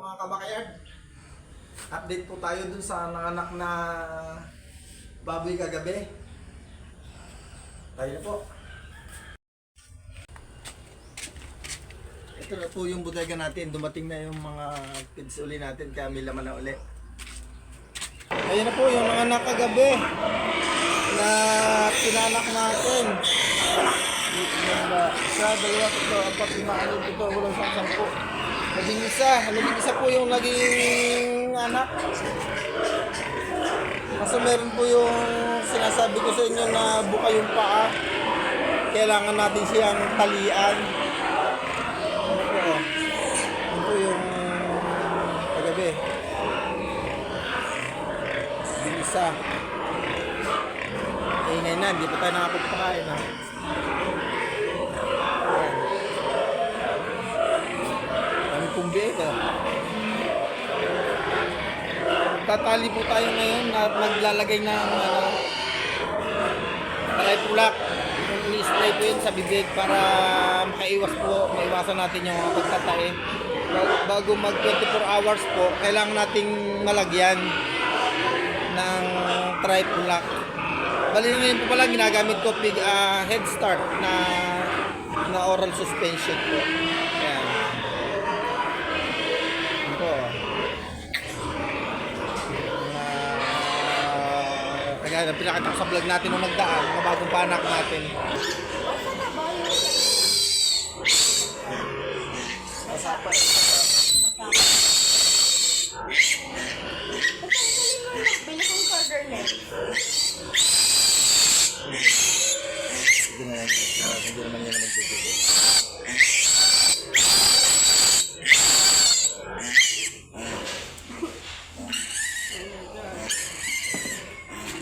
mga kabakyard. Update po tayo dun sa nanganak na baboy kagabi. Tayo na po. Ito na po yung bodega natin. Dumating na yung mga kids uli natin kaya may laman na uli. Ayun na po yung nanganak kagabi na pinanak natin. Isa, dalawa, tatlo, apat, lima, anim, pito, walo, sampu. Labing isa po yung naging anak. Kasi meron po yung sinasabi ko sa inyo na buka yung paa. Kailangan natin siyang talian. Ito po yung kagabi. Labing isa. Ingay na, hindi pa tayo nakapagpakain ha. Kumbiya ito. Tatali po tayo ngayon at maglalagay ng tulak. I-spray po yun sa bibig para maiwasan natin yung mga pagtatae. Bago mag 24 hours po, kailangan nating malagyan ng Tri-Tulak. Bali ngayon po pala ginagamit ko Head Start na oral suspension po. Ayan. Kaya pinakita ko sa vlog natin nung nagdaan, mga bagong panak natin. Masapa. Bili kong quarter net. Hindi naman yan magtutulog.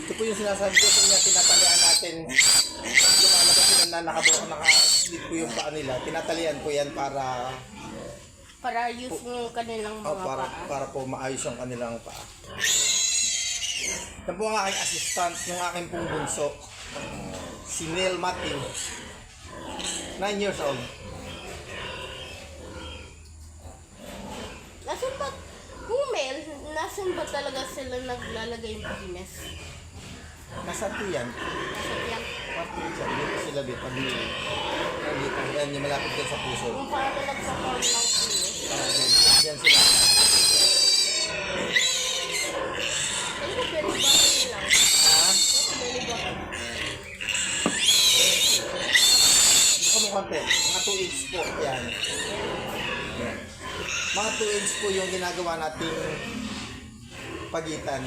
Ito po yung sinasabi ko sa inyo, tinatalian natin. Pag lumalabas sila na naka-split po yung paa nila, tinatalian ko yan para Use yung kanilang mga para po maayos yung kanilang paa. Yan po ang aking assistant, yung aking pong bunso. Si Neil Matthew. 9 years old. Nasaan ba talaga sila naglalagay yung penis? Nasa tiyan. Nasa tiyan? Dito sila dito. Dito. Yan yung malapit din sa puso. Kung paano nagsakaroon ng penis? Yan sila. Ano ba belly button lang? Ha? Ano belly button? Ito mo konti. Mga 2 inch po. Yan. Mga 2 inch po yung ginagawa nating pagitan.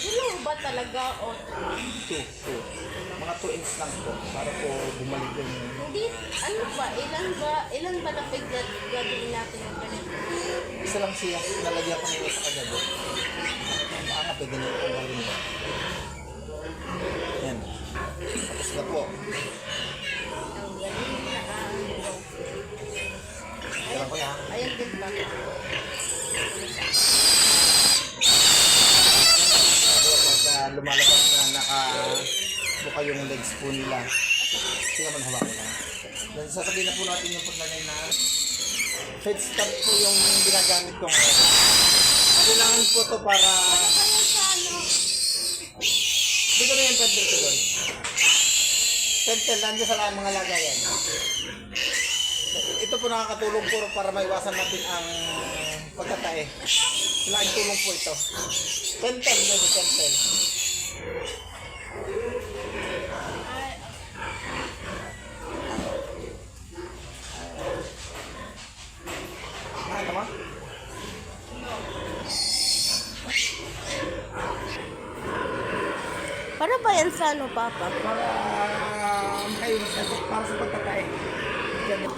Yun ba talaga o? 2. Mga 2 inch lang po para po bumalik yung... Hindi, ano ba? Ilan ba na gagawin natin yung ganito? Isa lang siya. Nalagyan ko nila sa kagabi. Baka pwede nyo ito gawin mo. Yan. Tapos na po. Ang galing na Kailan ko yan. Ayan din ba? Pagka lumalabas na nakabuka yung legs po nila. Sige man, hawak ko lang. Then sasabihin na po natin yung paglagay na head start po yung ginagamit ko ngayon. Kailangan po to para... Kaya sa ano? Dito na yung pentel ko doon. Pentel, nandiyan sa mga lagayan. Ito po nakakatulong po para maiwasan natin ang pagkatae. Kailangan tulong po ito. Pentel, baby, pentel. Ano ba? Para ba yan sa ano, Papa? Para sa pagkatae. Ganito.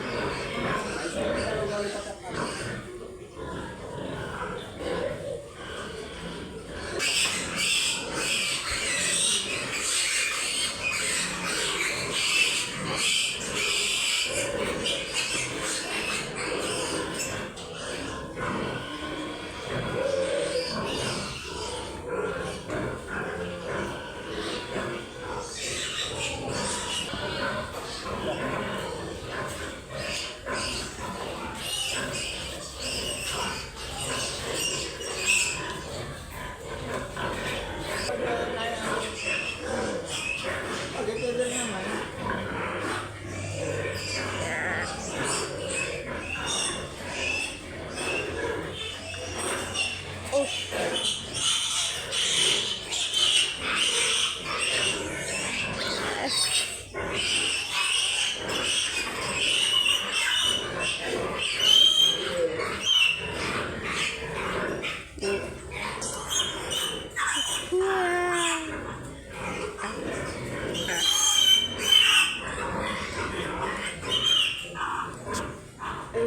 Baka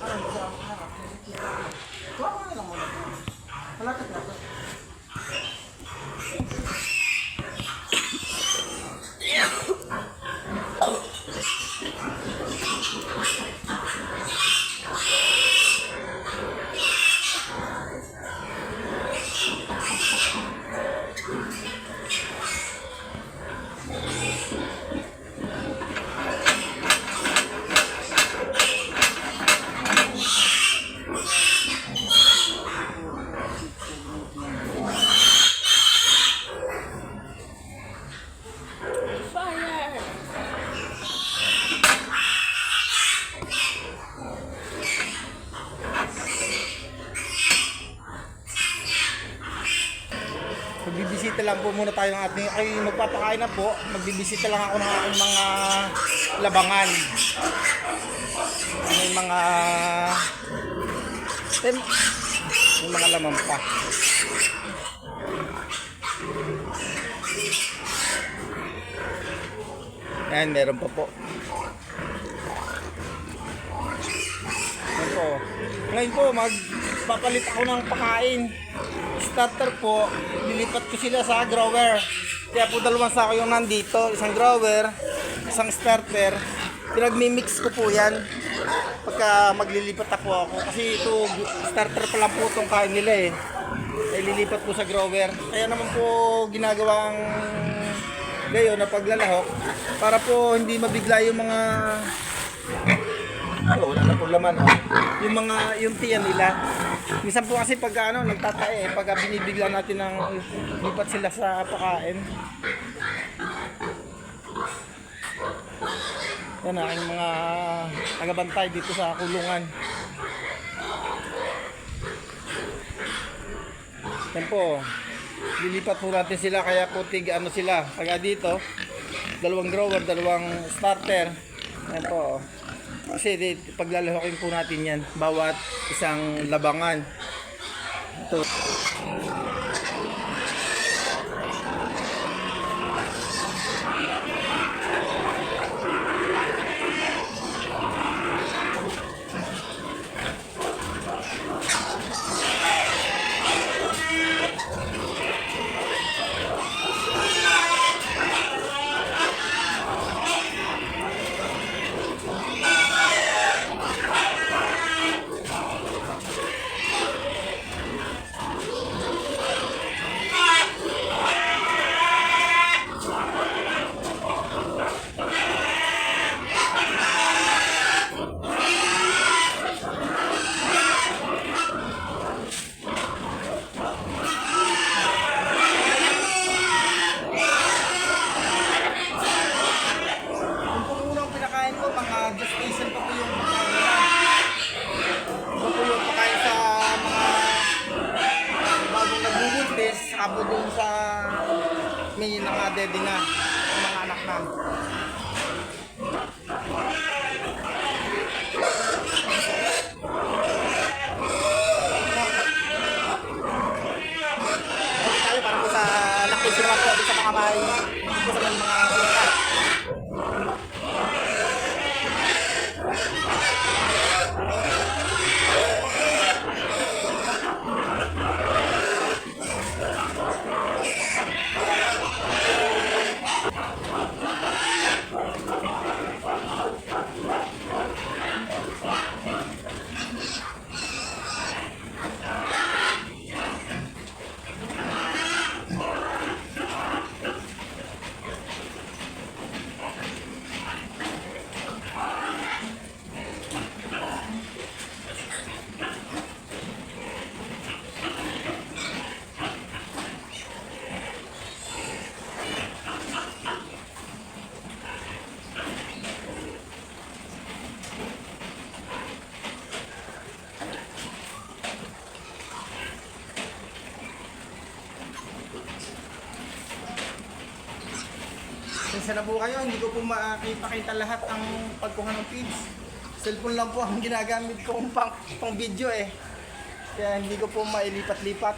lang sa harap. Kuha ko na lang muna. Malapit na to. Fire! Magbibisita lang po muna tayo ng ating, ay magpapakain na po. Magbibisita lang ako ng aking mga labangan. May mga may mga laman pa. Ayan, meron pa po. Ayan po. Ngayon po, magpapalit ako ng pakain. Starter po, lilipat ko sila sa grower. Kaya po dalawang sako yung nandito. Isang grower, isang starter. Pinagmimix ko po yan pagka maglilipat na po ako. Kasi ito, starter pa lang po itong kain nila eh. Ay lilipat po sa grower. Kaya naman po ginagawang gayon na paglalahok para po hindi mabigla yung mga wala na po laman yung tiyan nila. Minsan po kasi pag nagtatae pag binibigla natin ng lipat sila sa pakain. Yan aking mga tagabantay dito sa kulungan. Yan po, lilipat po natin sila kaya po sila pag dito dalawang grower, dalawang starter. Yan po, kasi paglalahokin po natin yan bawat isang labangan. Ito. Gestation pa po yung pagkain nila. Ito po yung pagkain sa mga bagong nagbubuntis, saka po dun sa may nakadede na sa mga anak na. Tayo para po sa laki sila po sa mga may po sa mga Pasensya na po kayo, hindi ko po makipakita lahat ang pagkuha ng feeds. Cellphone lang po ang ginagamit kong pang video eh. Kaya hindi ko po mailipat-lipat.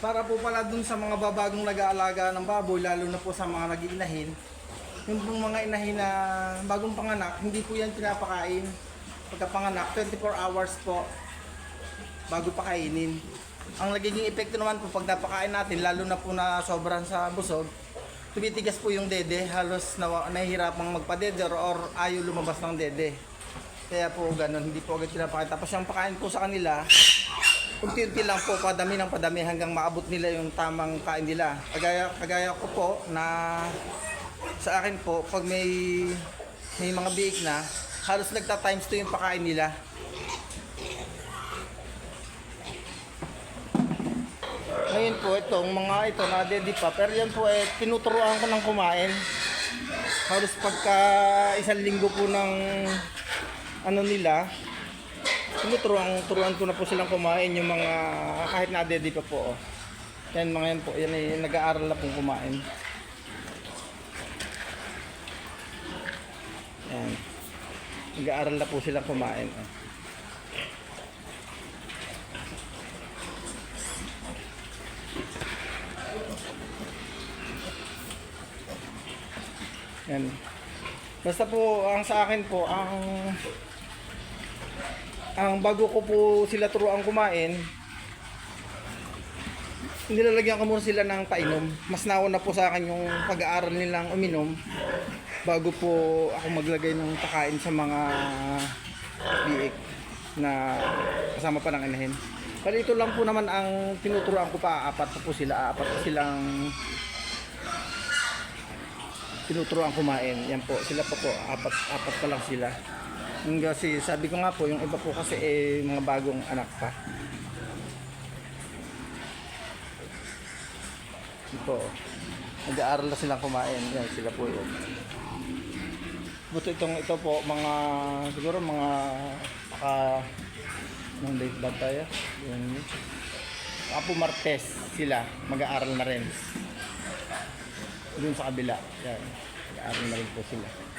Para po pala dun sa mga babagong nag-aalaga ng baboy, lalo na po sa mga nag-iinahin, yung pong mga inahin na bagong panganak, hindi po yan pinapakain. Pagkapanganak, 24 hours po bago pakainin. Ang nagiging epekto naman po pag napakain natin, lalo na po na sobrang sa busog, tumitigas po yung dede, halos nahihirapang magpadede or ayaw lumabas ng dede. Kaya po ganun, hindi po agad pinapakain. Tapos yung pakain po sa kanila, unti-unti lang po, padami ng padami hanggang maabot nila yung tamang kain nila. Kagaya ko po na sa akin po, pag may mga biik na, halos nagta-times 2 yung pakain nila. Ngayon po, itong mga ito na dedi pa, pero yan po tinuturuan ko ng kumain. Halos pagka isang linggo po ng ano nila, turuan ko na po silang kumain yung mga kahit na dedi pa po. Oh. Yan mga yan po, yan ay nag-aaral na pong kumain. Yan. Nag-aaral na po silang kumain. Oh. Yan. Basta po ang sa akin po ang bago ko po sila turuan kumain, nilalagyan ko muna sila ng painom. Mas nauna po sa akin yung pag-aaral nilang uminom bago po ako maglagay ng pakain sa mga biik na kasama pa ng inahin. Pero ito lang po naman ang tinuturuan ko pa, apat po silang tinuturuan kumain. Yan po, sila pa po, apat pa lang sila. Kasi sabi ko nga po, yung iba po kasi mga bagong anak pa. Ito, nag-aaral na silang kumain. Yan, sila po yun. Buto ito po, siguro mga nung date ba tayo? Yun. Po Martes sila, mag-aaral na rin. Doon sa kabila. Yan, mag-aaral na rin po sila.